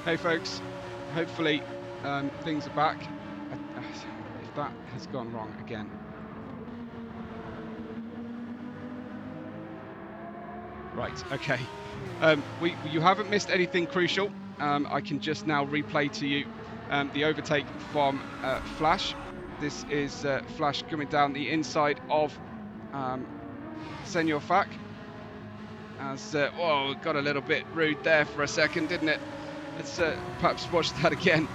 Hey folks, hopefully things are back. If that has gone wrong again. Right, okay. You haven't missed anything crucial. I can just now replay to you the overtake from Flash. This is Flash coming down the inside of Senor Fac. As oh, got a little bit rude there for a second, didn't it? Let's perhaps watch that again,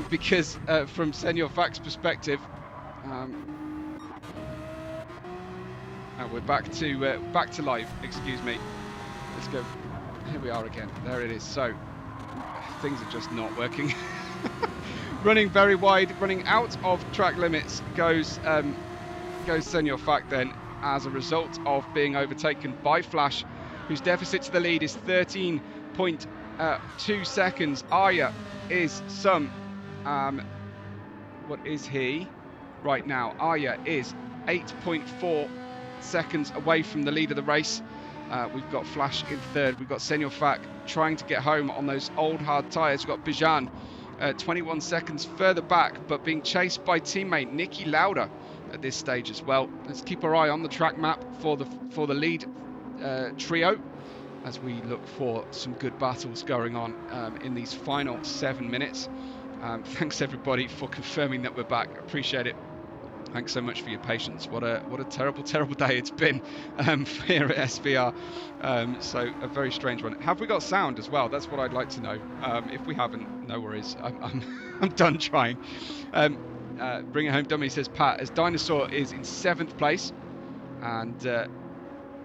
because from Senor Fac's perspective, we're back to live. Excuse me. Let's go. Here we are again. There it is. So things are just not working. Running very wide, running out of track limits goes Senor Fac then, as a result of being overtaken by Flash, whose deficit to the lead is 13.2 seconds. Arya is what is he right now? Arya is 8.4 seconds away from the lead of the race. We've got Flash in third. We've got Senor Fac trying to get home on those old hard tyres. We've got Bijan 21 seconds further back, but being chased by teammate Niki Lauda at this stage as well. Let's keep our eye on the track map for the lead trio, as we look for some good battles going on in these final 7 minutes. Thanks everybody for confirming that we're back. Appreciate it. Thanks so much for your patience. What a terrible day it's been here at SVR. So a very strange one. Have we got sound as well? That's what I'd like to know. If we haven't, no worries. I'm done trying. Bring it home, dummy, says Pat. As Dinosaur is in 7th place and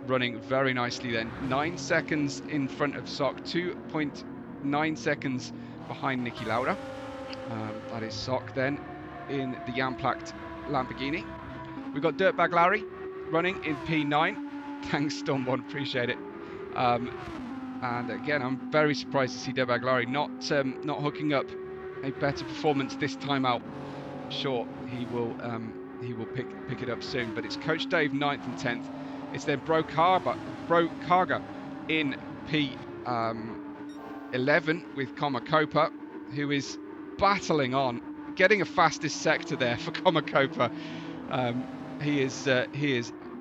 running very nicely then. 9 seconds in front of Sock, 2.9 seconds behind Niki Lauda. That is Sock then in the Yamplacht Lamborghini. We've got Dirtbag Larry running in P9. Thanks, Stormborn, appreciate it. And again, I'm very surprised to see Dirtbag Larry not hooking up a better performance this time out. I'm sure he will pick it up soon. But it's Coach Dave 9th and 10th. It's then Bro Karga in P11 with Komakopa, who is battling on, getting a fastest sector there for Komakopa. He is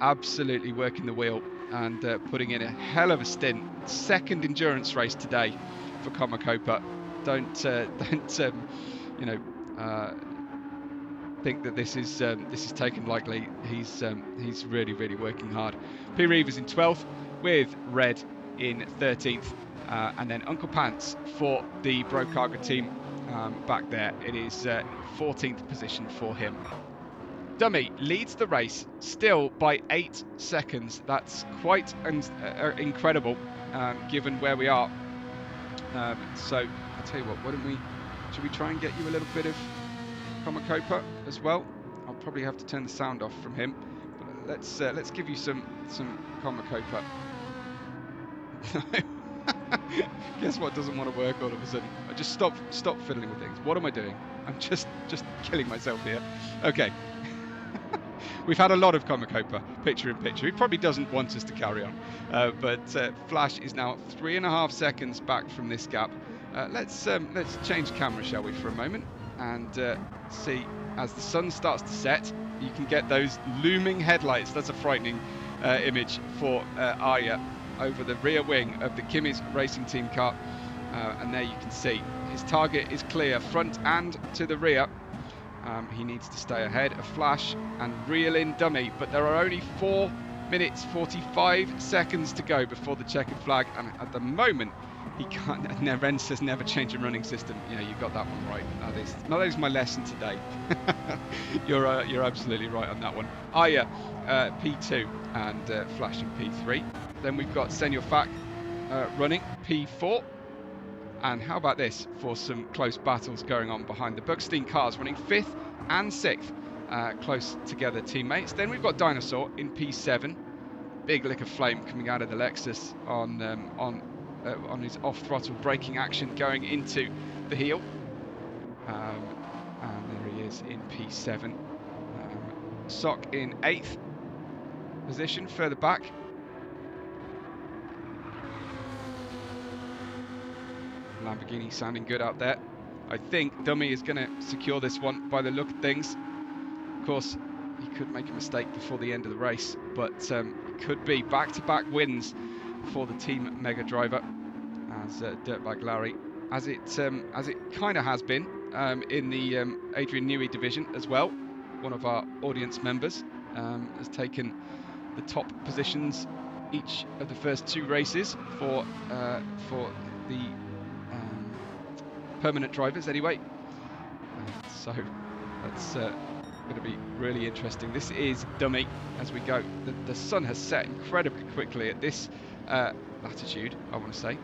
absolutely working the wheel and putting in a hell of a stint. Second endurance race today for Komakopa. Don't think that this is taken lightly. He's really working hard. P Reeves in 12th with Red in 13th, and then Uncle Pants for the Bro Karga team back there. It is 14th position for him. Dummy leads the race still by 8 seconds. That's quite incredible given where we are. So I'll tell you what, should we try and get you a little bit of Komakopa as well? I'll probably have to turn the sound off from him, but let's give you some Komakopa. Guess what doesn't want to work all of a sudden? I just stop fiddling with things. What am I doing? I'm just killing myself here. Okay. We've had a lot of Komakopa picture in picture. He probably doesn't want us to carry on, but Flash is now 3.5 seconds back from this gap. Let's change camera, shall we, for a moment, and see as the sun starts to set. You can get those looming headlights. That's a frightening image for Arya over the rear wing of the Kimmy's Racing Team car, and there you can see his target is clear, front and to the rear. He needs to stay ahead of Flash and reel in Dummy, but there are only 4 minutes 45 seconds to go before the checkered flag, and at the moment he can't. Ren says never change a running system. Yeah, you got that one right. That is my lesson today. You're absolutely right on that one. Arya P2 and Flash in P3. Then we've got Senor Fac running P4. And how about this for some close battles going on behind the Buckstein cars, running 5th and 6th, close together teammates. Then we've got Dinosaur in P7, big lick of flame coming out of the Lexus on his off-throttle braking action going into the heel. And there he is in P7. Sock in 8th position, further back. Lamborghini sounding good out there. I think Dummy is going to secure this one by the look of things. Of course, he could make a mistake before the end of the race, but it could be back-to-back wins for the Team Mega driver as Dirtbag Larry, as it kind of has been in the Adrian Newey division as well. One of our audience members has taken the top positions each of the first 2 races for the permanent drivers anyway. So that's going to be really interesting. This is Dummy as we go. The sun has set incredibly quickly at this latitude, I want to say.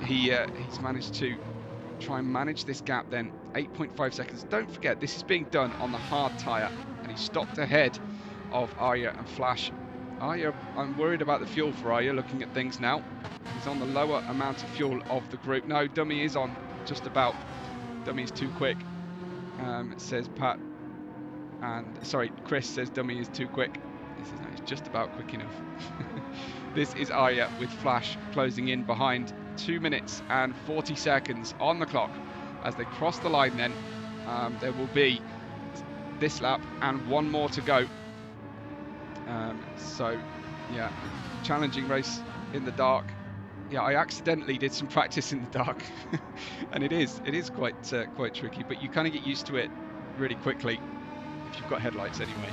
He's managed to try and manage this gap then. 8.5 seconds. Don't forget, this is being done on the hard tyre, and he stopped ahead of Arya and Flash. Arya, I'm worried about the fuel for Arya, looking at things now. He's on the lower amount of fuel of the group. No, Dummy is on just about. Dummy is too quick, says Pat. And, sorry, Chris says Dummy is too quick. He says, no, he's just about quick enough. This is Arya with Flash closing in behind. 2 minutes and 40 seconds on the clock. As they cross the line then, there will be this lap and 1 more to go. So, yeah, challenging race in the dark. Yeah, I accidentally did some practice in the dark, and it is quite tricky. But you kind of get used to it really quickly if you've got headlights anyway.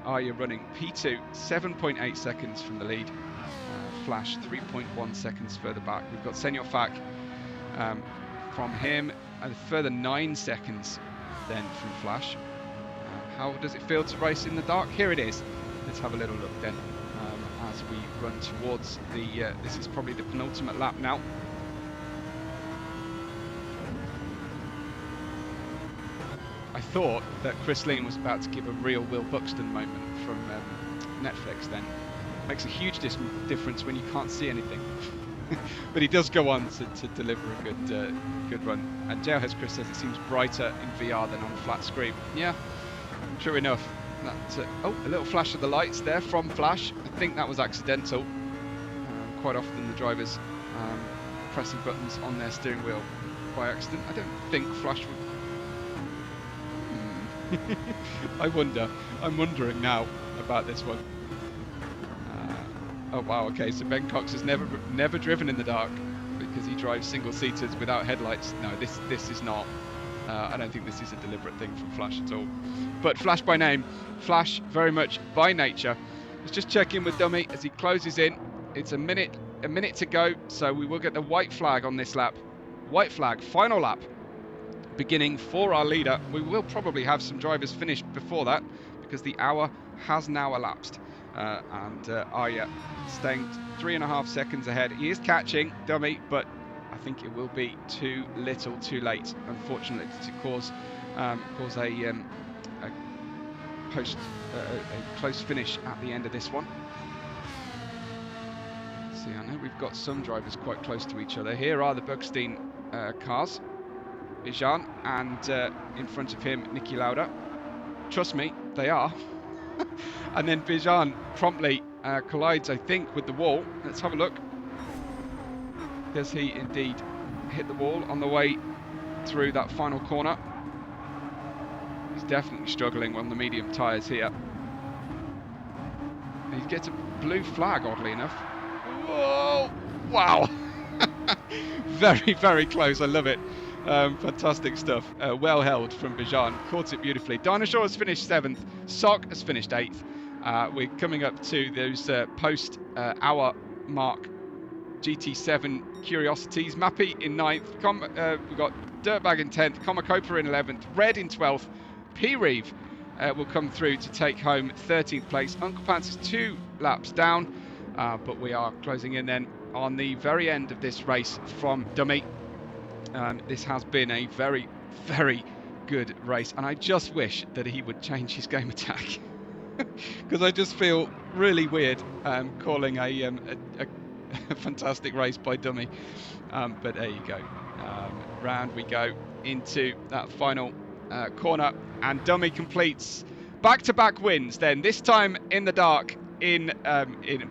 Arya running P2, 7.8 seconds from the lead. Flash 3.1 seconds further back. We've got Senor Fak from him, and a further 9 seconds then from Flash. How does it feel to race in the dark? Here it is. Let's have a little look then as we run towards the. This is probably the penultimate lap now. I thought that Chris Lean was about to give a real Will Buxton moment from Netflix then. Makes a huge difference when you can't see anything. But he does go on to deliver a good run. And Jailhouse Chris says it seems brighter in VR than on flat screen. Yeah, true enough. That, oh, a little flash of the lights there from Flash. I think that was accidental. Quite often the drivers pressing buttons on their steering wheel by accident. I don't think Flash would... I wonder. I'm wondering now about this one. Oh wow, okay, so Ben Cox has never driven in the dark because he drives single-seaters without headlights. No, this is not. I don't think this is a deliberate thing from Flash at all. But Flash by name, Flash very much by nature. Let's just check in with Dummy as he closes in. It's a minute to go, so we will get the white flag on this lap. White flag, final lap, beginning for our leader. We will probably have some drivers finish before that because the hour has now elapsed. Arya staying 3.5 seconds ahead. He is catching Dummy, but I think it will be too little, too late, unfortunately, to cause a close finish at the end of this one. See, I know we've got some drivers quite close to each other. Here are the Bugstein cars. Bijan and in front of him, Niki Lauda. Trust me, they are. And then Bijan promptly collides, I think, with the wall. Let's have a look. Does he indeed hit the wall on the way through that final corner? He's definitely struggling on the medium tyres here. He gets a blue flag, oddly enough. Whoa! Wow! Very, very close. I love it. Fantastic stuff. Well held from Bijan. Caught it beautifully. Dinosaur has finished 7th. Sock has finished 8th. We're coming up to those post-hour mark GT7 curiosities. Mappy in 9th. We've got Dirtbag in 10th. Comacopa in 11th. Red in 12th. P-Reeve will come through to take home 13th place. Uncle Pants is 2 laps down. But we are closing in then on the very end of this race from Dummy. This has been a very, very good race, and I just wish that he would change his game attack because I just feel really weird calling a fantastic race by Dummy. But there you go. Round we go into that final corner, and Dummy completes back-to-back wins then, this time in the dark. in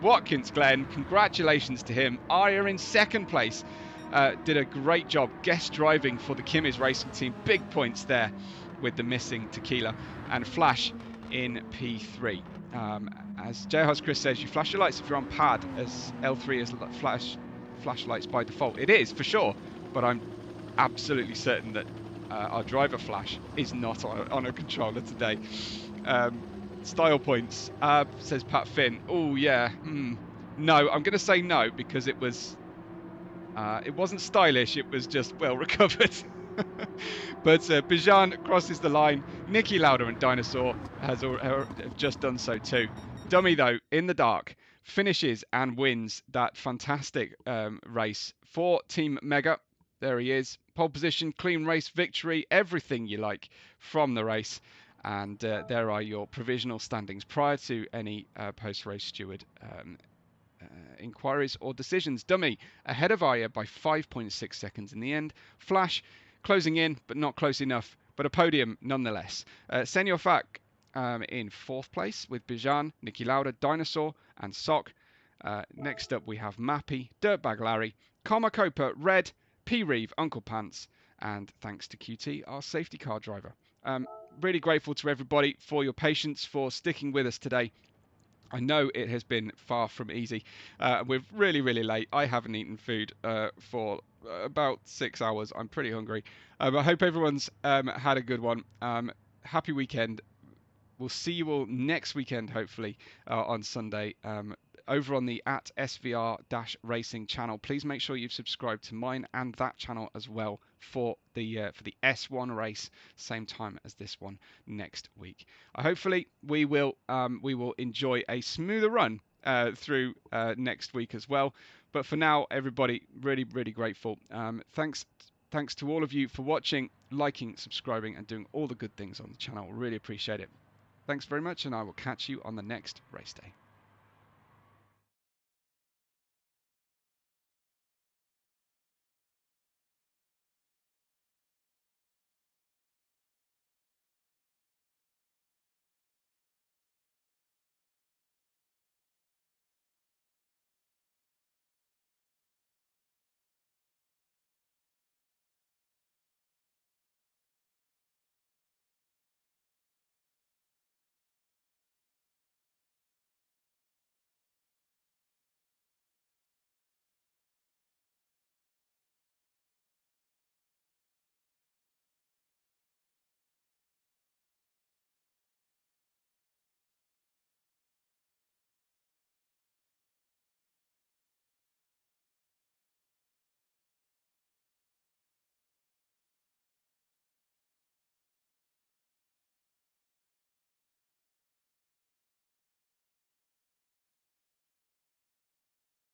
Watkins, Glen. Congratulations to him. Aya in second place. Did a great job guest driving for the Kim's Racing team. Big points there with the missing tequila. And Flash in P3. As J-House Chris says, you flash your lights if you're on pad, as L3 is flashlights by default. It is, for sure, but I'm absolutely certain that our driver Flash is not on a controller today. Style points, says Pat Finn. Oh yeah, no, I'm going to say no because it wasn't stylish. It was just well recovered. But Bijan crosses the line. Niki Lauda and Dinosaur have just done so too. Dummy though, in the dark, finishes and wins that fantastic race for Team Mega. There he is. Pole position, clean race, victory, everything you like from the race. And there are your provisional standings prior to any post-race steward inquiries or decisions. Dummy ahead of Aya by 5.6 seconds in the end. Flash closing in, but not close enough. But a podium nonetheless. Senor Fak in fourth place with Bijan, Niki Lauda, Dinosaur, and Sock. Next up we have Mappy, Dirtbag Larry, Karma Copa, Red, P-Reeve, Uncle Pants, and thanks to QT, our safety car driver. Really grateful to everybody for your patience, for sticking with us today. I know it has been far from easy. We're really, really late. I haven't eaten food for about 6 hours. I'm pretty hungry. I hope everyone's had a good one. Happy weekend. We'll see you all next weekend, hopefully, on Sunday. Over on the @SVR-Racing channel. Please make sure you've subscribed to mine and that channel as well for the S1 race, same time as this one next week. Hopefully we will enjoy a smoother run through next week as well. But for now, everybody, really, really grateful. Thanks to all of you for watching, liking, subscribing, and doing all the good things on the channel. Really appreciate it. Thanks very much, and I will catch you on the next race day.